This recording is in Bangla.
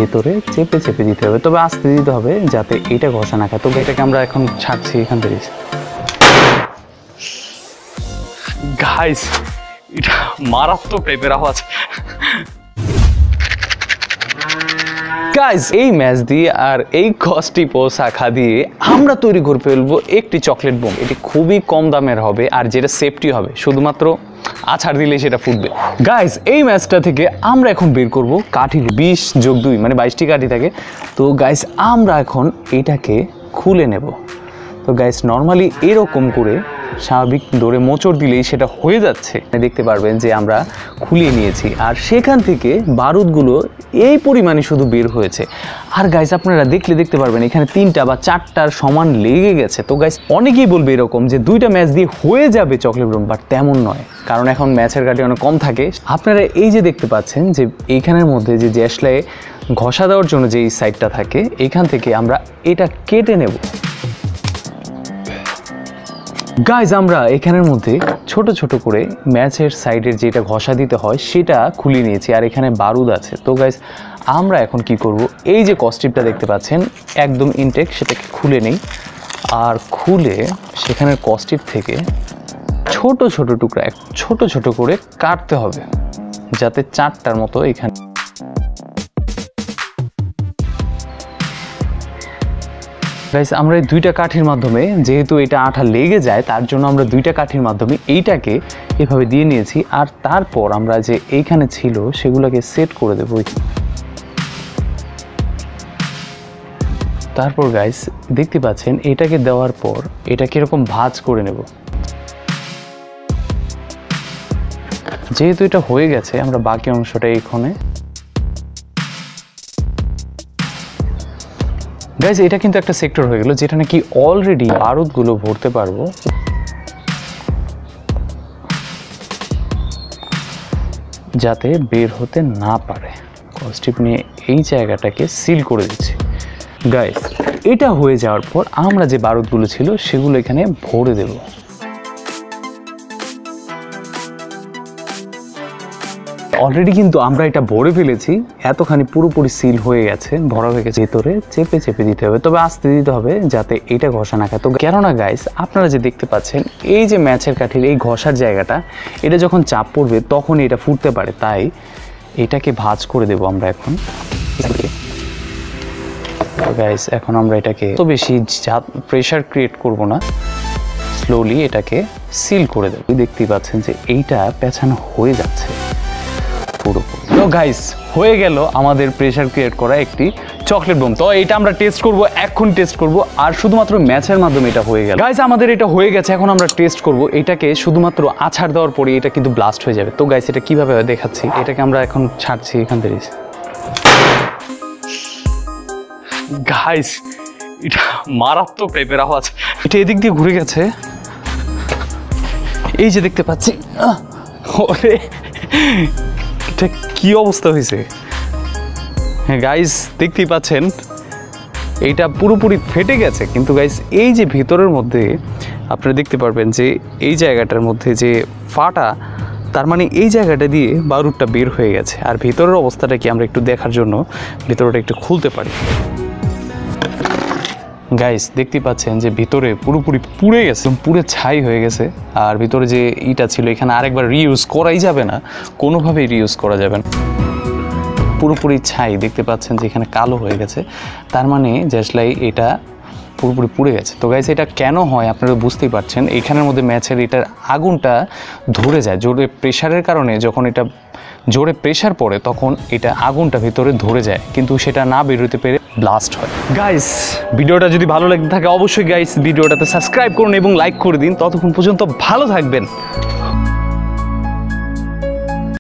ভেতরে চেপে চেপে দিতে হবে, তবে আস্তে দিতে হবে যাতে এটা ঘষা না খায়। তবে এটাকে আমরা এখন ছাড়ছি এখান থেকে। গাইস এটা মারাত্মক টাইপের আওয়াজ। গাইস এই ম্যাচ দিয়ে আর এই কস্টিপ ও শাখা দিয়ে আমরা তৈরি করে ফেলবো একটি চকলেট বোম। এটি খুবই কম দামের হবে আর যেটা সেফটি হবে, শুধুমাত্র আছাড় দিলে সেটা ফুটবে। গাইস এই ম্যাচটা থেকে আমরা এখন বের করব কাঠি 20 যোগ 2 মানে 22টি কাঠি থাকে। তো গাইস আমরা এখন এটাকে খুলে নেব। তো গাইস নর্মালি এরকম করে স্বাভাবিক দৌড়ে মোচড় দিলেই সেটা হয়ে যাচ্ছে। দেখতে পারবেন যে আমরা খুলিয়ে নিয়েছি আর সেখান থেকে বারুদগুলো এই পরিমাণে শুধু বের হয়েছে। আর গাইস আপনারা দেখতে পারবেন এখানে 3টা বা 4টার সমান লেগে গেছে। তো গাইস অনেকেই বলবে এরকম যে 2টা ম্যাচ দিয়ে হয়ে যাবে চকলেট বোম, বাট তেমন নয়, কারণ এখন ম্যাচের কাঠি অনেক কম থাকে। আপনারা এই যে দেখতে পাচ্ছেন যে এইখানের মধ্যে যে জ্যাসলায় ঘষা দেওয়ার জন্য যে এই সাইডটা থাকে, এখান থেকে আমরা এটা কেটে নেব। গাইজ আমরা এখানের মধ্যে ছোট ছোট করে ম্যাচের সাইডের যেটা ঘষা দিতে হয় সেটা খুলে নিয়েছি আর এখানে বারুদ আছে। তো গাইজ আমরা এখন কি করব, এই যে কস্টিপটা দেখতে পাচ্ছেন একদম ইনটেক, সেটাকে খুলে নেই আর খুলে সেখানের কস্টিপ থেকে ছোট ছোট টুকরা ছোট ছোট করে কাটতে হবে যাতে 4টার মতো এখানে। গাইস আমরা এই 2টা কাঠির মাধ্যমে, যেহেতু এটা আঠা লেগে যায় তার জন্য আমরা 2টা কাঠির মাধ্যমে এইটাকে এভাবে দিয়ে নিয়েছি। আর তারপর আমরা যে এইখানে ছিল সেগুলোকে সেট করে দেব। তারপর গাইস দেখতে পাচ্ছেন এটাকে দেওয়ার পর এটাকে এরকম ভাঁজ করে নেব। যেহেতু এটা হয়ে গেছে আমরা বাকি অংশটা এখানে। গাইজ এটা কিন্তু একটা সেক্টর হয়ে গেল যেটা নাকি অলরেডি বারুদগুলো ভরতে পারবো। যাতে বের হতে না পারে, কস্টিপ নিয়ে এই জায়গাটাকে সিল করে দিচ্ছি। গাইজ এটা হয়ে যাওয়ার পর আমরা যে বারুদগুলো ছিল সেগুলো এখানে ভরে দেব। অলরেডি কিন্তু আমরা এটা ভরে ফেলেছি, এতখানি পুরোপুরি সিল হয়ে গেছে, ভরা হয়ে গেছে। ভেতরে চেপে চেপে দিতে হবে, তবে আস্তে দিতে হবে যাতে এটা ঘষা না খায়। তো কেননা গাইস আপনারা যে দেখতে পাচ্ছেন এই যে ম্যাচের কাঠির এই ঘষার জায়গাটা, এটা যখন চাপ পড়বে তখন এটা ফুটতে পারে, তাই এটাকে ভাঁজ করে দেব আমরা এখন। গাইস এখন আমরা এটাকে তো বেশি প্রেশার ক্রিয়েট করব না, স্লোলি এটাকে সিল করে দেব। দেখতেই পাচ্ছেন যে এইটা পেছানো হয়ে যাচ্ছে পুরোপুরি। তো গাইস হয়ে গেল আমাদের প্রেশার ক্রিয়েট করা একটি চকলেট বোম। তো এটা আমরা টেস্ট করব, এখন টেস্ট করব, আর শুধুমাত্র ম্যাচের মাধ্যমে এটা হয়ে গেল। গাইস আমাদের এটা হয়ে গেছে, এখন আমরা টেস্ট করব। এটাকে শুধুমাত্র আছাড় দেওয়ার পরে এটা কিন্তু ব্লাস্ট হয়ে যাবে। তো গাইস এটা কিভাবে দেখাচ্ছি, এটাকে আমরা এখন ছাড়ছি এখান থেকে। গাইস এটা মারাত্মক টাইপের আওয়াজ, এটা এদিক দিয়ে ঘুরে গেছে, এই যে দেখতে পাচ্ছি। ওরে এটা কি অবস্থা হয়েছে। হ্যাঁ গাইস দেখতেই পাচ্ছেন এইটা পুরোপুরি ফেটে গেছে, কিন্তু গাইস এই যে ভিতরের মধ্যে আপনারা দেখতে পারবেন যে এই জায়গাটার মধ্যে যে ফাটা, তার মানে এই জায়গাটা দিয়ে বারুদটা বের হয়ে গেছে। আর ভিতরের অবস্থাটা কি আমরা একটু দেখার জন্য ভিতরটা একটু খুলতে পারি। গাইস দেখতে পাচ্ছেন যে ভিতরে পুরোপুরি পুড়ে গেছে, পুরো ছাই হয়ে গেছে। আর ভিতরে যে ইটা ছিল এখানে আরেকবার রিইউজ করাই যাবে না, কোনোভাবেই রিইউজ করা যাবে না, পুরোপুরি ছাই। দেখতে পাচ্ছেন যে এখানে কালো হয়ে গেছে, তার মানে জ্যাসলাই এটা পুরোপুরি পুড়ে গেছে। তো গাইস এটা কেন হয় আপনারা বুঝতেই পারছেন, এখানের মধ্যে ম্যাচের এটার আগুনটা ধরে যায় জোরে প্রেশারের কারণে। যখন এটা জোরে প্রেশার পড়ে তখন এটা আগুনটা ভিতরে ধরে যায়, কিন্তু সেটা না বেরোতে পেরে ব্লাস্ট হয়। গাইস ভিডিওটা যদি ভালো লাগে থাকে অবশ্যই গাইস ভিডিওটাতে সাবস্ক্রাইব করুন এবং লাইক করে দিন। ততক্ষণ পর্যন্ত ভালো থাকবেন।